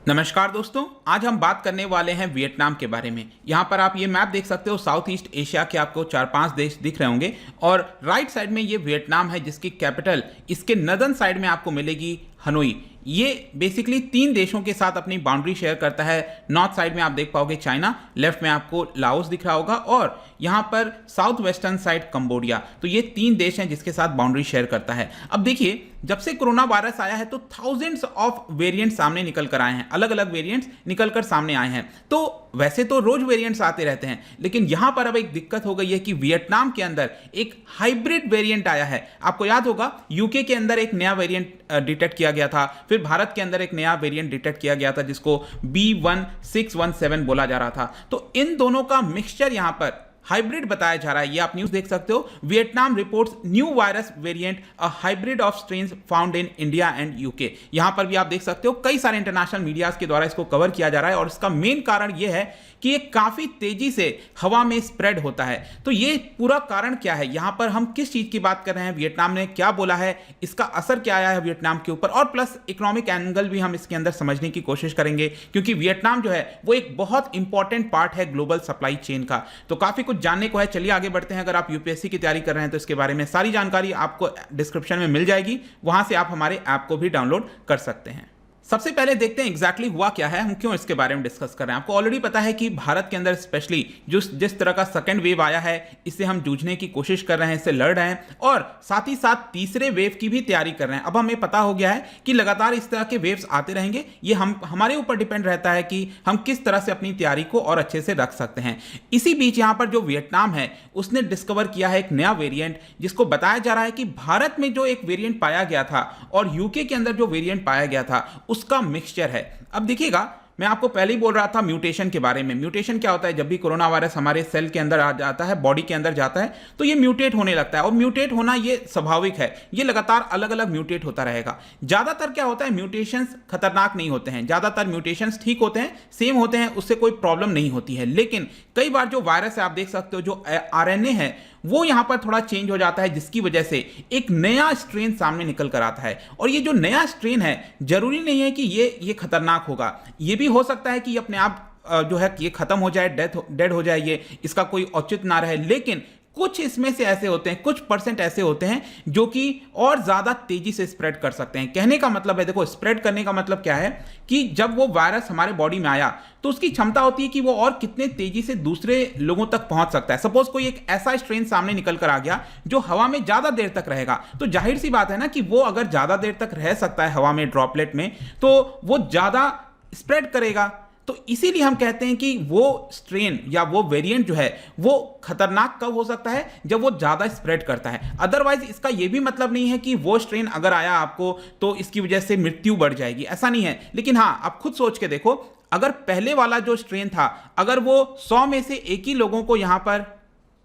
नमस्कार दोस्तों, आज हम बात करने वाले हैं वियतनाम के बारे में। यहाँ पर आप ये मैप देख सकते हो, साउथ ईस्ट एशिया के आपको 4-5 देश दिख रहे होंगे और राइट साइड में ये वियतनाम है जिसकी कैपिटल इसके नदर्न साइड में आपको मिलेगी हनोई। ये बेसिकली 3 देशों के साथ अपनी बाउंड्री शेयर करता है। नॉर्थ साइड में आप देख पाओगे चाइना, लेफ्ट में आपको लाओस दिख रहा होगा और यहाँ पर साउथ वेस्टर्न साइड कंबोडिया। तो ये 3 देश हैं जिसके साथ बाउंड्री शेयर करता है। अब देखिए, जब से कोरोना वायरस आया है तो थाउजेंड्स ऑफ वेरिएंट सामने निकल कर आए हैं, अलग अलग वेरिएंट्स निकल कर सामने आए हैं। तो वैसे तो रोज वेरिएंट्स आते रहते हैं, लेकिन यहां पर अब एक दिक्कत हो गई है कि वियतनाम के अंदर एक हाइब्रिड वेरिएंट आया है। आपको याद होगा यूके के अंदर एक नया वेरिएंट डिटेक्ट किया गया था, फिर भारत के अंदर एक नया वेरिएंट डिटेक्ट किया गया था जिसको B1617 बोला जा रहा था। तो इन दोनों का मिक्सचर यहां पर हाइब्रिड बताया जा रहा है। ये आप न्यूज देख सकते हो, Vietnam reports new virus variant a hybrid of strains found in India and UK. यहां पर भी आप देख सकते हो कई सारे इंटरनेशनल मीडियाज के द्वारा इसको कवर किया जा रहा है और इसका मेन कारण यह है कि ये काफी तेजी से हवा में स्प्रेड होता है। तो ये पूरा कारण क्या है, यहां पर हम किस चीज की बात कर रहे हैं, वियतनाम ने क्या बोला है, इसका असर क्या आया है वियतनाम के ऊपर, और प्लस इकोनॉमिक एंगल भी हम इसके अंदर समझने की कोशिश करेंगे क्योंकि वियतनाम जो है वो एक बहुत इंपॉर्टेंट पार्ट है ग्लोबल सप्लाई चेन का। तो काफी कुछ जानने को है, चलिए आगे बढ़ते हैं। अगर आप यूपीएससी की तैयारी कर रहे हैं तो इसके बारे में सारी जानकारी आपको डिस्क्रिप्शन में मिल जाएगी, वहां से आप हमारे ऐप को भी डाउनलोड कर सकते हैं। सबसे पहले देखते हैं एग्जैक्टली हुआ क्या है, हम क्यों इसके बारे में डिस्कस कर रहे हैं। आपको ऑलरेडी पता है कि भारत के अंदर स्पेशली जिस तरह का सेकंड वेव आया है, इससे हम जूझने की कोशिश कर रहे हैं, इससे लड़ रहे हैं और साथ ही साथ तीसरे वेव की भी तैयारी कर रहे हैं। अब हमें पता हो गया है कि लगातार इस तरह के वेव्स आते रहेंगे। ये हमारे ऊपर डिपेंड रहता है कि हम किस तरह से अपनी तैयारी को और अच्छे से रख सकते हैं। इसी बीच यहाँ पर जो वियतनाम है उसने डिस्कवर किया है एक नया वेरिएंट, जिसको बताया जा रहा है कि भारत में जो एक वेरिएंट पाया गया था और यूके के अंदर जो वेरिएंट पाया गया था उसका मिक्सचर है। अब देखिएगा, मैं आपको पहले ही बोल रहा था म्यूटेशन के बारे में। म्यूटेशन क्या होता है, जब भी कोरोना वायरस हमारे सेल के अंदर आ जाता है, बॉडी के अंदर जाता है, तो ये म्यूटेट होने लगता है और म्यूटेट होना ये स्वाभाविक है। ये लगातार अलग अलग म्यूटेट होता रहेगा। ज्यादातर क्या होता है, म्यूटेशंस खतरनाक नहीं होते हैं, ज्यादातर म्यूटेशंस ठीक होते हैं, सेम होते हैं, उससे कोई प्रॉब्लम नहीं होती है। लेकिन कई बार जो वायरस है, आप देख सकते हो जो आरएनए है वो यहां पर थोड़ा चेंज हो जाता है, जिसकी वजह से एक नया स्ट्रेन सामने निकल कर आता है। और ये जो नया स्ट्रेन है, जरूरी नहीं है कि ये खतरनाक होगा, ये भी हो सकता है कि ये अपने आप जो है ये खत्म हो जाए, डेड हो जाए, ये इसका कोई औचित्य ना रहे। लेकिन कुछ इसमें से ऐसे होते हैं, कुछ परसेंट ऐसे होते हैं जो कि और ज्यादा तेजी से स्प्रेड कर सकते हैं। कहने का मतलब है, देखो स्प्रेड करने का मतलब क्या है कि जब वो वायरस हमारे बॉडी में आया तो उसकी क्षमता होती है कि वो और कितने तेजी से दूसरे लोगों तक पहुंच सकता है। सपोज कोई एक ऐसा स्ट्रेन सामने निकल कर आ गया जो हवा में ज्यादा देर तक रहेगा, तो जाहिर सी बात है ना कि वो अगर ज्यादा देर तक रह सकता है हवा में ड्रॉपलेट में, तो वो ज्यादा स्प्रेड करेगा। तो इसीलिए हम कहते हैं कि वो स्ट्रेन या वो वेरिएंट जो है वो खतरनाक कब हो सकता है, जब वो ज्यादा स्प्रेड करता है। अदरवाइज इसका ये भी मतलब नहीं है कि वो स्ट्रेन अगर आया आपको तो इसकी वजह से मृत्यु बढ़ जाएगी, ऐसा नहीं है। लेकिन हाँ, आप खुद सोच के देखो, अगर पहले वाला जो स्ट्रेन था अगर वो 100 में से एक ही लोगों को यहां पर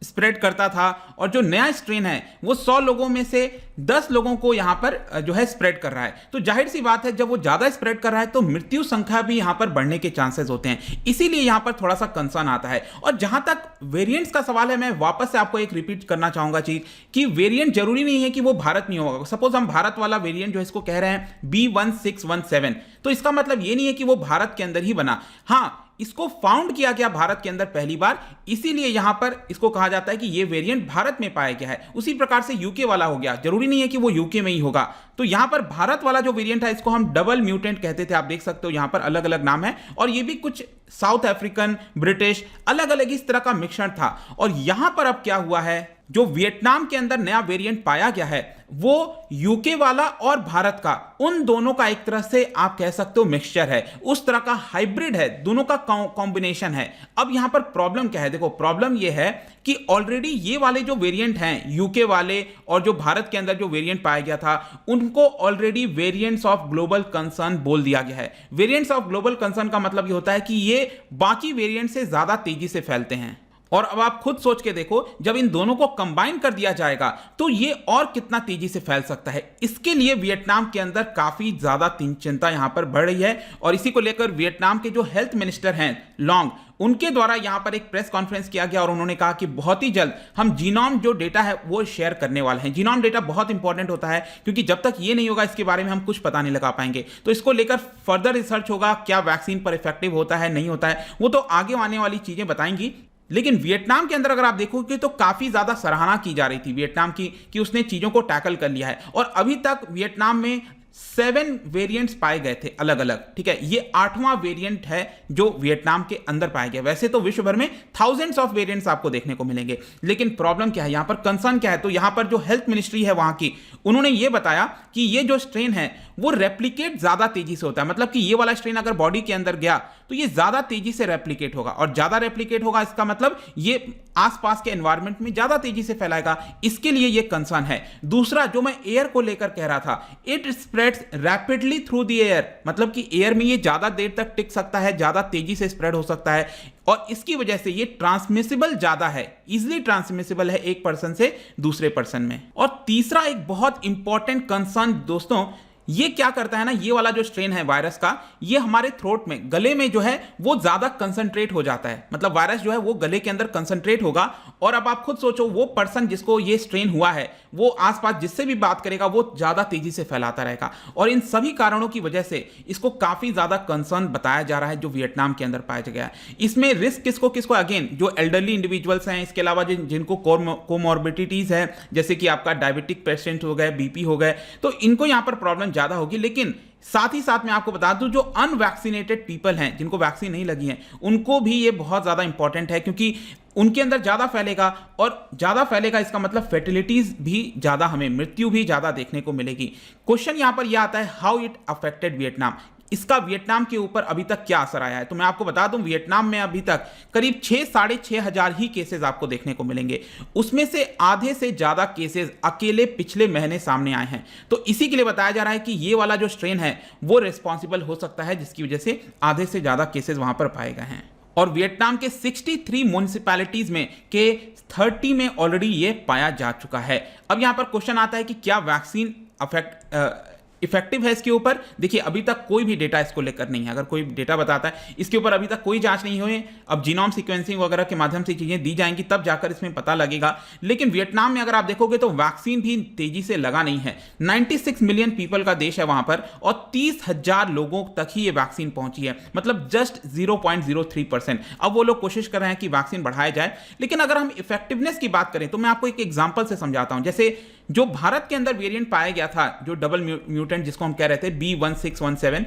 स्प्रेड करता था और जो नया स्ट्रेन है वो 100 लोगों में से 10 लोगों को यहां पर जो है स्प्रेड कर रहा है, तो जाहिर सी बात है जब वो ज्यादा स्प्रेड कर रहा है तो मृत्यु संख्या भी यहां पर बढ़ने के चांसेस होते हैं। इसीलिए यहां पर थोड़ा सा कंसर्न आता है। और जहां तक वेरिएंट्स का सवाल है, मैं वापस से आपको एक रिपीट करना चाहूंगा चीज कि वेरिएंट जरूरी नहीं है कि वो भारत में होगा। सपोज हम भारत वाला वेरिएंट जो इसको कह रहे हैं B1617, तो इसका मतलब ये नहीं है कि वो भारत के अंदर ही बना। हाँ, इसको फाउंड किया गया भारत के अंदर पहली बार, इसीलिए यहां पर इसको कहा जाता है कि ये वेरिएंट भारत में पाया गया है। उसी प्रकार से यूके वाला हो गया, जरूरी नहीं है कि वो यूके में ही होगा। तो यहां पर भारत वाला जो वेरिएंट है इसको हम डबल म्यूटेंट कहते थे, आप देख सकते हो यहां पर अलग अलग नाम है। और ये भी कुछ साउथ अफ्रीकन, ब्रिटिश, अलग अलग इस तरह का मिश्रण था। और यहां पर अब क्या हुआ है, जो वियतनाम के अंदर नया वेरिएंट पाया गया है वो यूके वाला और भारत का, उन दोनों का एक तरह से आप कह सकते हो मिक्सचर है, उस तरह का हाइब्रिड है, दोनों का कॉम्बिनेशन है। अब यहां पर प्रॉब्लम क्या है, देखो प्रॉब्लम यह है कि ऑलरेडी ये वाले जो वेरिएंट हैं यूके वाले और जो भारत के अंदर जो वेरिएंट पाया गया था, उनको already variants of global concern बोल दिया गया है। वेरिएंट्स ऑफ ग्लोबल कंसर्न का मतलब ये होता है कि ये बाकी वेरिएंट से ज्यादा तेजी से फैलते हैं। और अब आप खुद सोच के देखो, जब इन दोनों को कंबाइन कर दिया जाएगा तो ये और कितना तेजी से फैल सकता है। इसके लिए वियतनाम के अंदर काफी ज्यादा चिंता यहां पर बढ़ रही है और इसी को लेकर वियतनाम के जो हेल्थ मिनिस्टर हैं लॉन्ग, उनके द्वारा यहां पर एक प्रेस कॉन्फ्रेंस किया गया और उन्होंने कहा कि बहुत ही जल्द हम जीनोम जो डेटा है वो शेयर करने वाले हैं। जीनोम डेटा बहुत इंपॉर्टेंट होता है क्योंकि जब तक ये नहीं होगा इसके बारे में हम कुछ पता नहीं लगा पाएंगे। तो इसको लेकर फर्दर रिसर्च होगा, क्या वैक्सीन पर इफेक्टिव होता है नहीं होता है, वो तो आगे आने वाली चीजें बताएंगी। लेकिन वियतनाम के अंदर अगर आप देखोगे तो काफी ज्यादा सराहना की जा रही थी वियतनाम की कि उसने चीजों को टैकल कर लिया है और अभी तक वियतनाम में 7 वेरिएंट्स पाए गए थे अलग अलग। ठीक है, ये 8वां वेरिएंट है जो वियतनाम के अंदर पाया गया। वैसे तो विश्व भर में थाउजेंड्स ऑफ वेरिएंट्स आपको देखने को मिलेंगे, लेकिन प्रॉब्लम क्या है यहां पर, कंसर्न क्या है, तो यहां पर जो हेल्थ मिनिस्ट्री है वहां की, उन्होंने ये बताया कि ये जो स्ट्रेन है वो रेप्लिकेट ज्यादा तेजी से होता है। मतलब कि ये वाला स्ट्रेन अगर बॉडी के अंदर गया तो ये ज्यादा तेजी से रेप्लिकेट होगा और ज्यादा रेप्लिकेट होगा इसका मतलब ये आसपास के एनवायरनमेंट में ज्यादा तेजी से फैलाएगा। इसके लिए ये कंसर्न है। दूसरा जो मैं एयर को लेकर कह रहा था, it spreads rapidly through the air, मतलब कि एयर में ये ज्यादा देर तक टिक सकता है, ज्यादा तेजी से स्प्रेड हो सकता है और इसकी वजह से ये ट्रांसमिसिबल ज्यादा है, इजिली ट्रांसमिसिबल है एक पर्सन से दूसरे पर्सन में। और तीसरा एक बहुत इंपॉर्टेंट कंसर्न दोस्तों, ये क्या करता है ना, ये वाला जो स्ट्रेन है वायरस का, ये हमारे थ्रोट में, गले में जो है वो ज्यादा कंसंट्रेट हो जाता है। मतलब वायरस जो है वो गले के अंदर कंसंट्रेट होगा और अब आप खुद सोचो वो पर्सन जिसको ये स्ट्रेन हुआ है वो आसपास जिससे भी बात करेगा वो ज्यादा तेजी से फैलाता रहेगा और इन सभी कारणों की वजह से इसको काफी ज्यादा कंसर्न बताया जा रहा है जो वियतनाम के अंदर पाया गया है। इसमें रिस्क किसको किसको, अगेन जो एल्डरली इंडिविजुअल्स हैं, इसके अलावा जिनको कोमॉर्बिडिटीज है जैसे कि आपका डायबिटिक पेशेंट हो गए, बीपी हो गए, तो इनको यहां पर प्रॉब्लम ज्यादा होगी। लेकिन साथ ही साथ मैं आपको बता दूं जो अनवैक्सीनेटेड पीपल हैं, जिनको वैक्सीन नहीं लगी है, उनको भी ये बहुत ज्यादा इंपॉर्टेंट है क्योंकि उनके अंदर ज्यादा फैलेगा और ज्यादा फैलेगा इसका मतलब फर्टिलिटीज भी ज्यादा, हमें मृत्यु भी ज्यादा देखने को मिलेगी। क्वेश्चन यहां पर यह आता है हाउ इट अफेक्टेड वियतनाम, इसका वियतनाम के ऊपर अभी तक क्या असर आया है। तो मैं आपको बता दूं वियतनाम में अभी तक करीब 6,500 ही केसेस आपको देखने को मिलेंगे, उसमें से आधे से ज्यादा केसेस अकेले पिछले महीने सामने आए हैं। तो इसी के लिए बताया जा रहा है कि ये वाला जो स्ट्रेन है वो रिस्पॉन्सिबल हो सकता है जिसकी वजह से आधे से ज्यादा केसेस वहां पर पाए गए हैं। और वियतनाम के 63 म्युनिसिपैलिटीज में के 30 में ऑलरेडी ये पाया जा चुका है। अब यहां पर क्वेश्चन आता है कि क्या वैक्सीन इफेक्टिव है इसके ऊपर। देखिए अभी तक कोई भी डेटा इसको लेकर नहीं है, अगर कोई डेटा बताता है इसके ऊपर अभी तक कोई जांच नहीं हुई। अब जीनोम सीक्वेंसिंग वगैरह के माध्यम से चीजें दी जाएंगी तब जाकर इसमें पता लगेगा। लेकिन वियतनाम में अगर आप देखोगे तो वैक्सीन भी तेजी से लगा नहीं है। 96 मिलियन पीपल का देश है वहां पर और 30,000 लोगों तक ही ये वैक्सीन पहुंची है, मतलब जस्ट 0.03%। अब वो लोग कोशिश कर रहे हैं कि वैक्सीन बढ़ाया जाए। लेकिन अगर हम इफेक्टिवनेस की बात करें तो मैं आपको एक एग्जांपल से समझाता हूं। जैसे जो भारत के अंदर वेरिएंट पाया गया था, जो डबल म्यूटेंट जिसको हम कह रहे थे B1617,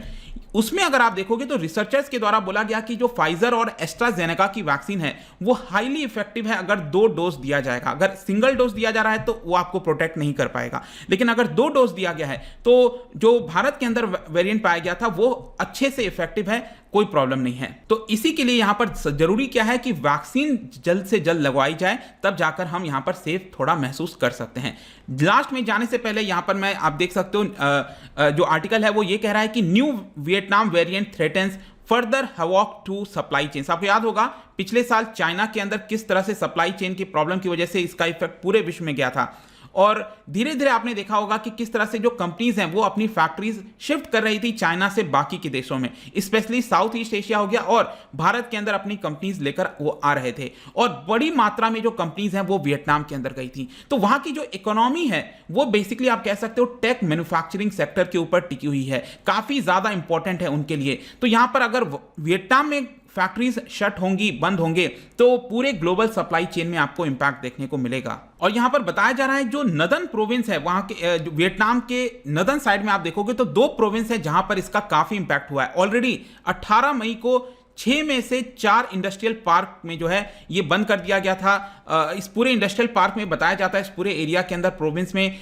उसमें अगर आप देखोगे तो रिसर्चर्स के द्वारा बोला गया कि जो फाइजर और एस्ट्राजेनेका की वैक्सीन है वो हाईली इफेक्टिव है अगर 2 डोज दिया जाएगा। अगर सिंगल डोज दिया जा रहा है तो वो आपको प्रोटेक्ट नहीं कर पाएगा, लेकिन अगर 2 डोज दिया गया है तो जो भारत के अंदर वेरिएंट पाया गया था वो अच्छे से इफेक्टिव है, कोई प्रॉब्लम नहीं है। तो इसी के लिए यहां पर जरूरी क्या है कि वैक्सीन जल्द से जल्द लगवाई जाए, तब जाकर हम यहां पर सेफ थोड़ा महसूस कर सकते हैं। लास्ट में जाने से पहले यहां पर मैं आप देख सकते हो जो आर्टिकल है वो ये कह रहा है कि new Vietnam variant threatens further havoc to supply chain. आपको याद होगा पिछले साल चाइना के अंदर किस तरह से सप्लाई चेन की प्रॉब्लम की वजह से इसका इफेक्ट पूरे विश्व में गया था और धीरे धीरे आपने देखा होगा कि किस तरह से जो कंपनीज हैं वो अपनी फैक्ट्रीज शिफ्ट कर रही थी चाइना से बाकी के देशों में, स्पेशली साउथ ईस्ट एशिया हो गया और भारत के अंदर अपनी कंपनीज लेकर वो आ रहे थे और बड़ी मात्रा में जो कंपनीज हैं वो वियतनाम के अंदर गई थी। तो वहां की जो इकोनॉमी है वो बेसिकली आप कह सकते हो टेक मैन्युफैक्चरिंग सेक्टर के ऊपर टिकी हुई है, काफी ज्यादा इंपॉर्टेंट है उनके लिए। तो यहां पर अगर वियतनाम में फैक्ट्रीज शट होंगी, बंद होंगे, तो पूरे ग्लोबल सप्लाई चेन में आपको इंपैक्ट देखने को मिलेगा। और यहां पर बताया जा रहा है जो नदन प्रोविंस है वहां के वियतनाम के नदन साइड में आप देखोगे तो 2 प्रोविंस है जहां पर इसका काफी इंपैक्ट हुआ है। ऑलरेडी 18 मई को 6 में से 4 इंडस्ट्रियल पार्क में जो है ये बंद कर दिया गया था। इस पूरे इंडस्ट्रियल पार्क में बताया जाता है इस पूरे एरिया के अंदर प्रोविंस में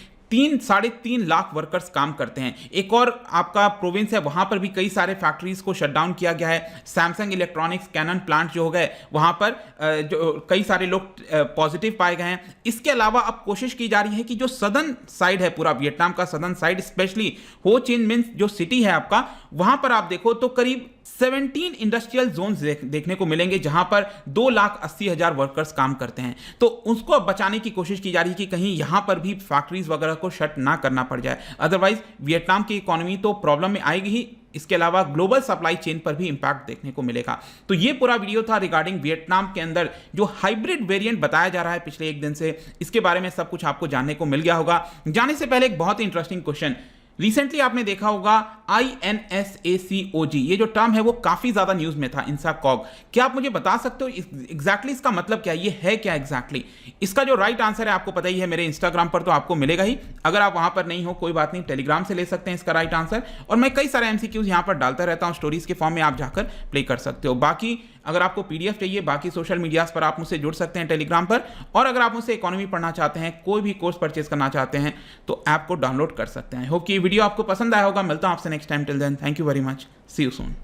साढ़े तीन लाख वर्कर्स काम करते हैं। एक और आपका प्रोविंस है, वहां पर भी कई सारे फैक्ट्रीज को शटडाउन किया गया है। सैमसंग इलेक्ट्रॉनिक्स, कैनन प्लांट जो हो गए, वहां पर जो कई सारे लोग पॉजिटिव पाए गए हैं। इसके अलावा अब कोशिश की जा रही है कि जो सदर्न साइड है, पूरा वियतनाम का सदर्न साइड, स्पेशली हो चिन मिन्ह जो सिटी है आपका, वहां पर आप देखो तो करीब 17 इंडस्ट्रियल जोन्स देखने को मिलेंगे, जहां पर 2,80,000 वर्कर्स काम करते हैं। तो उसको अब बचाने की कोशिश की जा रही है कि कहीं यहां पर भी फैक्ट्रीज वगैरह को शट ना करना पड़ जाए, अदरवाइज वियतनाम की इकोनॉमी तो प्रॉब्लम में आएगी ही, इसके अलावा ग्लोबल सप्लाई चेन पर भी इंपैक्ट देखने को मिलेगा। तो ये पूरा वीडियो था रिगार्डिंग वियतनाम के अंदर जो हाइब्रिड वेरिएंट बताया जा रहा है पिछले एक दिन से, इसके बारे में सब कुछ आपको जानने को मिल गया होगा। जाने से पहले एक बहुत ही इंटरेस्टिंग क्वेश्चन, रिसेंटली आपने देखा होगा INSACOG, ये जो टर्म है वो काफी ज्यादा न्यूज में था, इंसाकॉग। क्या आप मुझे बता सकते हो एग्जैक्टली इसका मतलब क्या, ये है क्या एग्जैक्टली? इसका जो राइट आंसर है आपको पता ही है, मेरे इंस्टाग्राम पर तो आपको मिलेगा ही। अगर आप वहां पर नहीं हो कोई बात नहीं, टेलीग्राम से ले सकते हैं इसका राइट आंसर। और मैं कई सारे MCQs यहां पर डालता रहता हूं स्टोरीज के फॉर्म में, आप जाकर प्ले कर सकते हो। बाकी अगर आपको PDF चाहिए, बाकी सोशल मीडियाज पर आप मुझसे जुड़ सकते हैं टेलीग्राम पर। और अगर आप मुझसे इकोनॉमी पढ़ना चाहते हैं, कोई भी कोर्स परचेज करना चाहते हैं, तो ऐप को डाउनलोड कर सकते हैं। होप कि ये वीडियो आपको पसंद आया होगा। मिलता हूं आपसे next time. Till then, thank you very much, see you soon.